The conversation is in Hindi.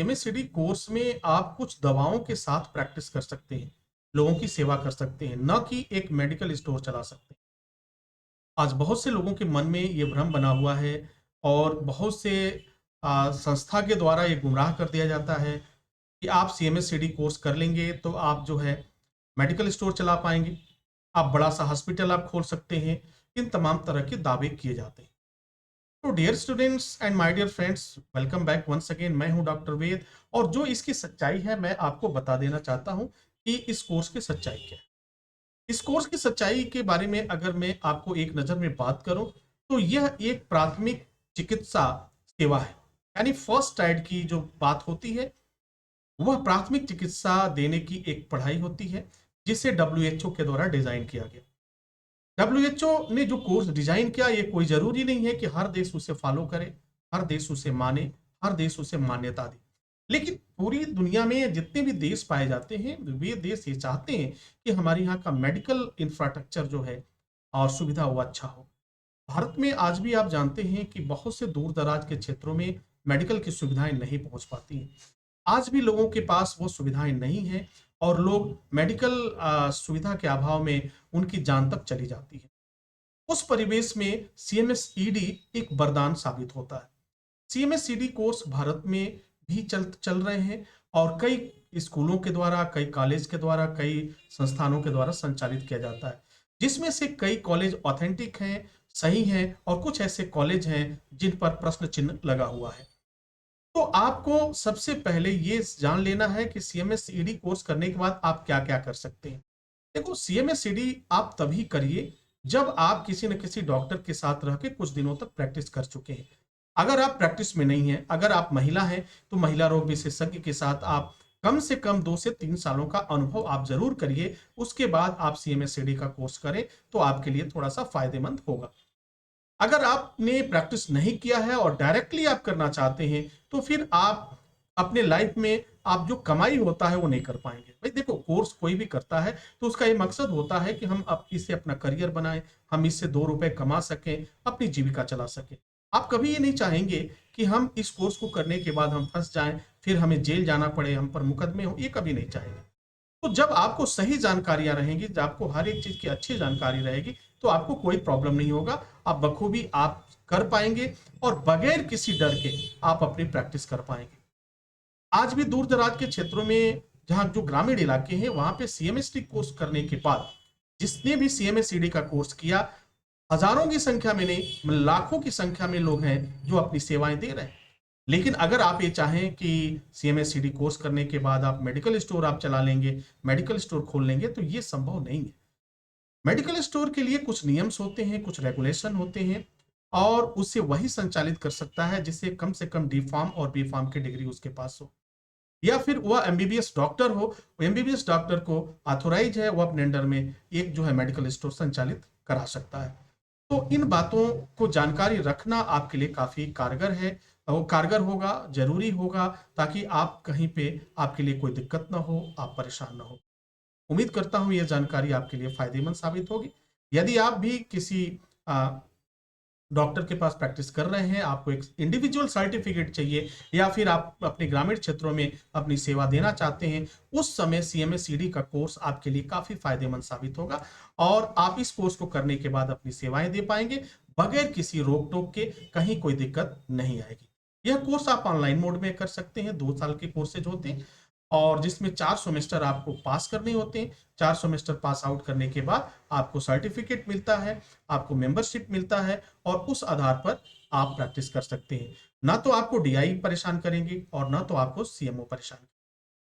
एमएससीडी कोर्स में आप कुछ दवाओं के साथ प्रैक्टिस कर सकते हैं, लोगों की सेवा कर सकते हैं, न कि एक मेडिकल स्टोर चला सकते हैं। आज बहुत से लोगों के मन में ये भ्रम बना हुआ है और बहुत से संस्था के द्वारा ये गुमराह कर दिया जाता है कि आप सीएमएससीडी कोर्स कर लेंगे तो आप जो है मेडिकल स्टोर चला पाएंगे, आप बड़ा सा हॉस्पिटल आप खोल सकते हैं। इन तमाम तरह के दावे किए जाते हैं। तो dear students and my dear friends, welcome back once again. मैं हूं डॉक्टर वेद और जो इसकी सच्चाई है मैं आपको बता देना चाहता हूं कि इस कोर्स की सच्चाई क्या है। इस कोर्स की सच्चाई के बारे में अगर मैं आपको एक नज़र में बात करूं तो यह एक प्राथमिक चिकित्सा सेवा है। यानी फर्स्ट एड की जो बात होती है वह प्राथमिक चिकित्सा देने की एक पढ़ाई होती है जिसे डब्ल्यूएचओ के द्वारा डिजाइन किया गया। डब्ल्यूएचओ ने जो कोर्स डिजाइन किया ये कोई जरूरी नहीं है कि हर देश उसे फॉलो करे, हर देश उसे माने, हर देश उसे मान्यता दे। लेकिन पूरी दुनिया में जितने भी देश पाए जाते हैं वे देश ये चाहते हैं कि हमारे यहाँ का मेडिकल इंफ्रास्ट्रक्चर जो है और सुविधा वो अच्छा हो। भारत में आज भी आप जानते हैं कि बहुत से दूर दराज के क्षेत्रों में मेडिकल की सुविधाएं नहीं पहुंच पाती हैं। आज भी लोगों के पास वो सुविधाएं नहीं है और लोग मेडिकल सुविधा के अभाव में उनकी जान तक चली जाती है। उस परिवेश में सीएमएसईडी एक वरदान साबित होता है। सीएमएसईडी कोर्स भारत में भी चल चल रहे हैं और कई स्कूलों के द्वारा, कई कॉलेज के द्वारा, कई संस्थानों के द्वारा संचालित किया जाता है, जिसमें से कई कॉलेज ऑथेंटिक हैं, सही हैं और कुछ ऐसे कॉलेज हैं जिन पर प्रश्न चिन्ह लगा हुआ है। तो आपको सबसे पहले ये जान लेना है कि सीएमएसईडी कोर्स करने के बाद आप क्या-क्या कर सकते हैं। देखो, सीएमएसईडी आप तभी करिए जब आप किसी न किसी डॉक्टर के साथ रह के कुछ दिनों तक प्रैक्टिस कर चुके हैं। अगर आप प्रैक्टिस में नहीं हैं, अगर आप महिला हैं, तो महिला रोग विशेषज्ञ के साथ आप कम से कम 2 से 3 सालों का अनुभव आप ज़रूर करिए। उसके बाद आप सीएमएसईडी का कोर्स करें, तो आपके लिए थोड़ा-सा फ़ायदेमंद होगा। अगर आपने प्रैक्टिस नहीं किया है और डायरेक्टली आप करना चाहते हैं, तो फिर आप अपने लाइफ में आप जो कमाई होता है वो नहीं कर पाएंगे। भाई देखो, कोर्स कोई भी करता है तो उसका ये मकसद होता है कि हम इससे अपना करियर बनाएं, हम इससे 2 रुपए कमा सकें, अपनी जीविका चला सकें। आप कभी ये नहीं चाहेंगे कि हम इस कोर्स को करने के बाद हम फंस जाएं, फिर हमें जेल जाना पड़े, हम पर मुकदमे हो, ये कभी नहीं चाहेंगे। तो जब आपको सही जानकारियां रहेंगी, जब आपको हर एक चीज की अच्छी जानकारी रहेगी, तो आपको कोई प्रॉब्लम नहीं होगा। आप बखूबी आप कर पाएंगे और बगैर किसी डर के आप अपनी प्रैक्टिस कर पाएंगे। आज भी दूर दराज के क्षेत्रों में, जहां जो ग्रामीण इलाके हैं, वहां पे सीएमएसटी कोर्स करने के बाद जिसने भी सीएमएससीडी का कोर्स किया, हजारों की संख्या में नहीं, लाखों की संख्या में लोग हैं जो अपनी सेवाएं दे रहे हैं। लेकिन अगर आप ये चाहें कि सीएमएससीडी कोर्स करने के बाद आप मेडिकल स्टोर आप चला लेंगे, मेडिकल स्टोर खोल लेंगे, तो ये संभव नहीं है। मेडिकल स्टोर के लिए कुछ नियम्स होते हैं, कुछ रेगुलेशन होते हैं और उसे वही संचालित कर सकता है जिसे कम से कम डी फार्म और बी फार्म की डिग्री उसके पास हो, या फिर वह एमबीबीएस डॉक्टर हो। एमबीबीएस डॉक्टर को ऑथोराइज है, वो अपने अंडर में एक जो है मेडिकल स्टोर संचालित करा सकता है। तो इन बातों को जानकारी रखना आपके लिए काफी कारगर है, वो कारगर होगा, जरूरी होगा, ताकि आप कहीं पे आपके लिए कोई दिक्कत ना हो, आप परेशान ना हो। उम्मीद करता हूँ यह जानकारी आपके लिए फायदेमंद साबित होगी। यदि आप भी किसी डॉक्टर के पास प्रैक्टिस कर रहे हैं, आपको एक इंडिविजुअल सर्टिफिकेट चाहिए, या फिर आप अपने ग्रामीण क्षेत्रों में अपनी सेवा देना चाहते हैं, उस समय सीएमएससीडी का कोर्स आपके लिए काफी फायदेमंद साबित होगा और आप इस कोर्स को करने के बाद अपनी सेवाएं दे पाएंगे बगैर किसी रोक टोक के। कहीं कोई दिक्कत नहीं आएगी। यह कोर्स आप ऑनलाइन मोड में कर सकते हैं। 2 साल के कोर्सेज होते हैं और जिसमें 4 सेमेस्टर आपको पास करने होते हैं। 4 सेमेस्टर पास आउट करने के बाद आपको सर्टिफिकेट मिलता है, आपको मेंबरशिप मिलता है और उस आधार पर आप प्रैक्टिस कर सकते हैं। ना तो आपको डीआई परेशान करेंगे और ना तो आपको सीएमओ परेशान करेंगे।